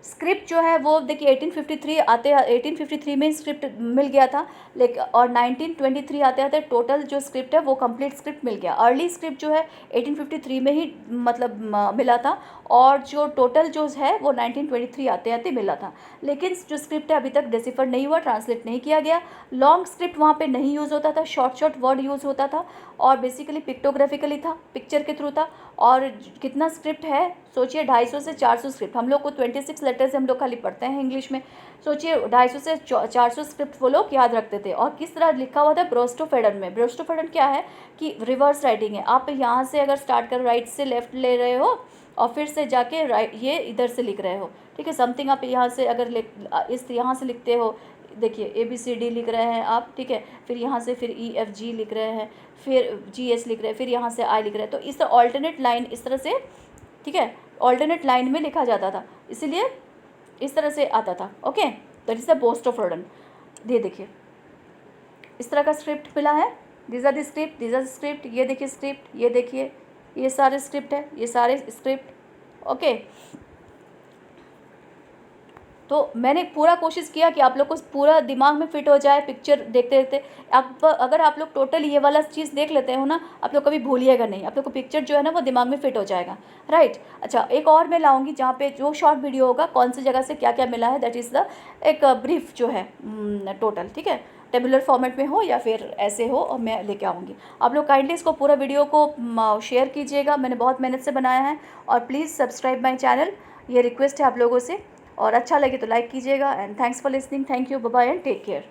स्क्रिप्ट जो है वो देखिए 1853 में स्क्रिप्ट मिल गया था, लेकिन और 1923 आते आते टोटल जो स्क्रिप्ट है वो कंप्लीट स्क्रिप्ट मिल गया। अर्ली स्क्रिप्ट जो है 1853 में ही मतलब मिला था, और जो टोटल जो है वो 1923 आते आते मिला था। लेकिन जो स्क्रिप्ट है अभी तक डिसिफर नहीं हुआ, ट्रांसलेट नहीं किया गया। लॉन्ग स्क्रिप्ट वहाँ पे नहीं यूज़ होता था, शॉर्ट वर्ड यूज़ होता था, और बेसिकली पिक्टोग्राफिकली था, पिक्चर के थ्रू था। और कितना स्क्रिप्ट है सोचिए, 250 से 400 स्क्रिप्ट। हम लोग को 26 लेटर्स हम लोग खाली पढ़ते हैं इंग्लिश में, सोचिए 250 से 400 स्क्रिप्ट वो लोग याद रखते थे। और किस तरह लिखा हुआ था ब्रोस्टोफेडन में। ब्रोस्टोफेडन क्या है कि रिवर्स राइटिंग है, आप यहाँ से अगर स्टार्ट कर राइट से लेफ्ट ले रहे हो और फिर से जाके राइट ये इधर से लिख रहे हो, ठीक है। समथिंग आप यहाँ से अगर इस यहाँ से लिखते हो, देखिए ABCD लिख रहे हैं आप, ठीक है, फिर यहाँ से फिर EFG लिख रहे हैं, फिर GH लिख रहे हैं, फिर यहाँ से I लिख रहे हैं, तो इस तरह ऑल्टरनेट लाइन इस तरह से, ठीक है, ऑल्टरनेट लाइन में लिखा जाता था, इसीलिए इस तरह से आता था। Okay, that is the boustrophedon. ये देखिए इस तरह का स्क्रिप्ट मिला है, दीज आर द स्क्रिप्ट, ये देखिए स्क्रिप्ट, ये देखिए ये सारे स्क्रिप्ट है, ये सारे स्क्रिप्ट। ओके, तो मैंने पूरा कोशिश किया कि आप लोग को पूरा दिमाग में फिट हो जाए पिक्चर देखते देखते। अगर आप लोग टोटल ये वाला चीज़ देख लेते हो ना, आप लोग कभी भूलिएगा नहीं, आप लोग को पिक्चर जो है ना वो दिमाग में फिट हो जाएगा, राइट। अच्छा, एक और मैं लाऊंगी जहाँ पे जो शॉर्ट वीडियो होगा कौन सी जगह से क्या क्या मिला है, दैट इज़ द एक ब्रीफ जो है टोटल, ठीक है, टेबुलर फॉर्मेट में हो या फिर ऐसे हो, और मैं लेके आऊँगी। आप लोग काइंडली इसको पूरा वीडियो को शेयर कीजिएगा, मैंने बहुत मेहनत से बनाया है। और प्लीज़ सब्सक्राइब माई चैनल, ये रिक्वेस्ट है आप लोगों से, और अच्छा लगे तो लाइक कीजिएगा। And thanks for listening, thank you, bye bye and take care.